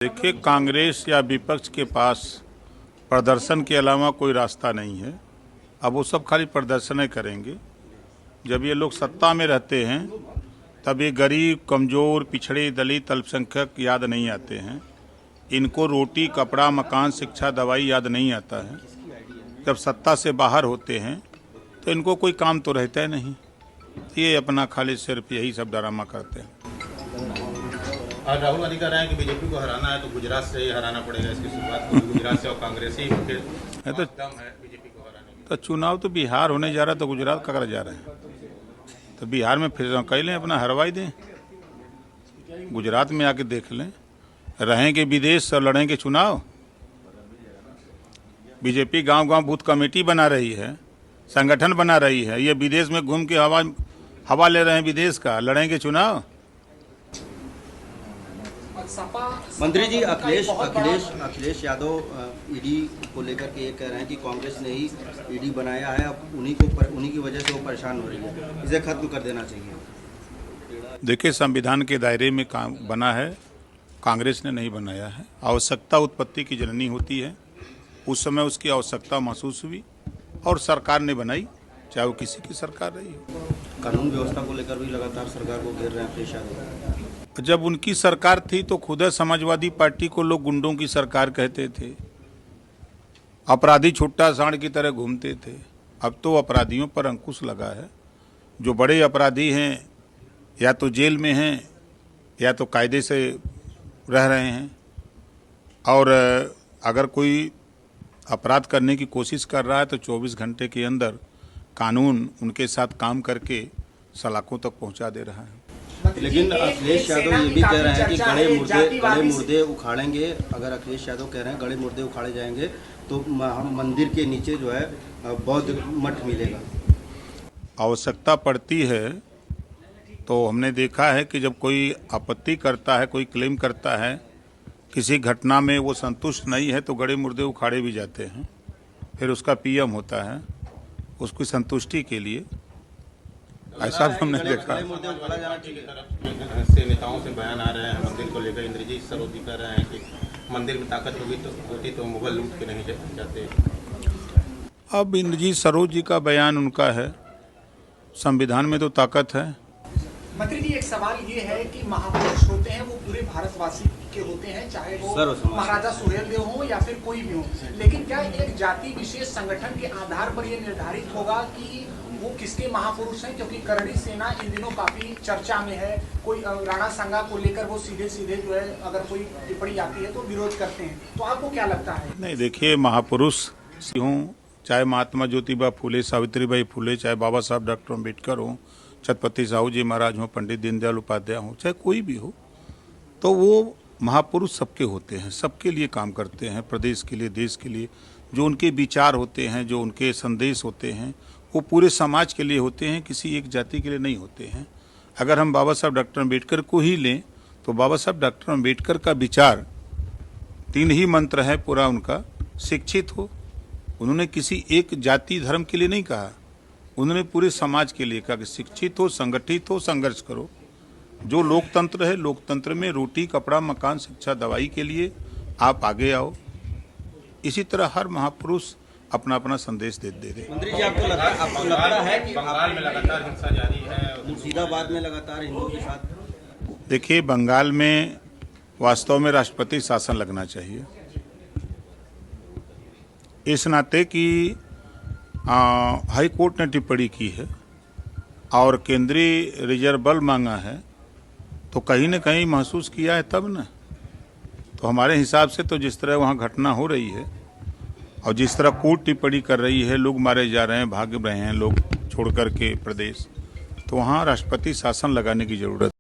देखिए, कांग्रेस या विपक्ष के पास प्रदर्शन के अलावा कोई रास्ता नहीं है। अब वो सब खाली प्रदर्शन करेंगे। जब ये लोग सत्ता में रहते हैं तब ये गरीब, कमज़ोर, पिछड़े, दलित, अल्पसंख्यक याद नहीं आते हैं। इनको रोटी, कपड़ा, मकान, शिक्षा, दवाई याद नहीं आता है। जब सत्ता से बाहर होते हैं तो इनको कोई काम तो रहता है नहीं। ये अपना खाली सिर्फ यही सब ड्रामा करते हैं। आज राहुल गांधी कह रहे हैं कि बीजेपी को हराना है तो गुजरात से ही हराना पड़ेगा। इसकी शुरुआत गुजरात से और कांग्रेस ही फिर तो दम है बीजेपी को हराने की। तो चुनाव तो बिहार होने जा रहा है, तो गुजरात का कर जा रहे हैं। तो बिहार में फिर कह लें, अपना हरवाई दें, गुजरात में आके देख लें। रहेंगे विदेश और लड़ेंगे चुनाव। बीजेपी गांव-गांव बूथ कमेटी बना रही है, संगठन बना रही है। ये विदेश में घूम के हवा ले रहे हैं विदेश का, लड़ेंगे चुनाव। मंत्री जी, अखिलेश यादव ईडी को लेकर के ये कह रहे हैं कि कांग्रेस ने ही ईडी बनाया है, अब उन्हीं की वजह से वो परेशान हो रही है, इसे खत्म कर देना चाहिए। देखिए, संविधान के दायरे में काम बना है, कांग्रेस ने नहीं बनाया है। आवश्यकता उत्पत्ति की जननी होती है। उस समय उसकी आवश्यकता महसूस हुई और सरकार ने बनाई, चाहे वो किसी की सरकार रही हो। कानून व्यवस्था को लेकर भी लगातार सरकार को घेर रहे हैं अखिलेश यादव। जब उनकी सरकार थी तो खुद समाजवादी पार्टी को लोग गुंडों की सरकार कहते थे। अपराधी छुट्टा सांड की तरह घूमते थे। अब तो अपराधियों पर अंकुश लगा है। जो बड़े अपराधी हैं या तो जेल में हैं या तो कायदे से रह रहे हैं, और अगर कोई अपराध करने की कोशिश कर रहा है तो 24 घंटे के अंदर कानून उनके साथ काम करके सलाखों तक पहुंचा दे रहा है। लेकिन अखिलेश यादव ये भी कह रहे हैं कि गड़े मुर्दे उखाड़ेंगे। अगर अखिलेश यादव कह रहे हैं गड़े मुर्दे उखाड़े जाएंगे तो मंदिर के नीचे जो है बौद्ध मठ मिलेगा। आवश्यकता पड़ती है तो हमने देखा है कि जब कोई आपत्ति करता है, कोई क्लेम करता है किसी घटना में, वो संतुष्ट नहीं है तो गड़े मुर्दे उखाड़े भी जाते हैं। फिर उसका पीएम होता है उसकी संतुष्टि के लिए। ऐसा हमने देखा। से नेताओं से बयान आ रहे हैं मंदिर को लेकर। इंद्रजीत सरोज कह रहे हैं कि मंदिर में ताकत होती तो मुगल लूट के नहीं जाते। अब इंद्रजीत सरोज जी का बयान उनका है, संविधान में तो ताकत है। मंत्री जी, एक सवाल ये है कि महापुरुष होते हैं वो पूरे भारतवासी के होते हैं, चाहे वो महाराजा सुहेलदेव हो या फिर कोई भी हो, लेकिन क्या एक जाति विशेष संगठन के आधार पर ये निर्धारित होगा कि वो किसके महापुरुष हैं? क्योंकि करड़ी सेना इन दिनों काफी चर्चा में है। कोई राणा सांगा को लेकर वो सीधे जो है अगर कोई टिप्पणी आती है तो विरोध करते हैं, तो आपको क्या लगता है? नहीं, देखिए, महापुरुष हों, चाहे महात्मा ज्योतिबा फूले, सावित्रीबाई फूले, चाहे बाबा साहब डॉक्टर अम्बेडकर हों, छत्रपति साहू जी महाराज हों, पंडित दीनदयाल उपाध्याय हों, चाहे कोई भी हो, तो वो महापुरुष सबके होते हैं, सबके लिए काम करते हैं, प्रदेश के लिए, देश के लिए। जो उनके विचार होते हैं, जो उनके संदेश होते हैं, वो पूरे समाज के लिए होते हैं, किसी एक जाति के लिए नहीं होते हैं। अगर हम बाबा साहब डॉक्टर अम्बेडकर को ही लें तो बाबा साहब डॉक्टर अम्बेडकर का विचार 3 ही मंत्र है पूरा उनका। शिक्षित हो, उन्होंने किसी एक जाति धर्म के लिए नहीं कहा, उन्होंने पूरे समाज के लिए कहा कि शिक्षित हो, संगठित हो, संघर्ष करो। जो लोकतंत्र है, लोकतंत्र में रोटी, कपड़ा, मकान, शिक्षा, दवाई के लिए आप आगे आओ। इसी तरह हर महापुरुष अपना अपना संदेश दे रहे। मंत्री जी, आपको लगता है कि बंगाल में लगातार हिंसा जारी है, मुर्शिदाबाद में लगातार हिंदुओं के साथ? देखिए, बंगाल में वास्तव में राष्ट्रपति शासन लगना चाहिए, इस नाते कि हाई कोर्ट ने टिप्पणी की है और केंद्रीय रिजर्व बल मांगा है, तो कहीं न कहीं महसूस किया है तब न। तो हमारे हिसाब से तो जिस तरह वहाँ घटना हो रही है और जिस तरह कोर्ट टिप्पणी कर रही है, लोग मारे जा रहे हैं, भाग रहे हैं लोग छोड़ कर के प्रदेश, तो वहाँ राष्ट्रपति शासन लगाने की जरूरत है।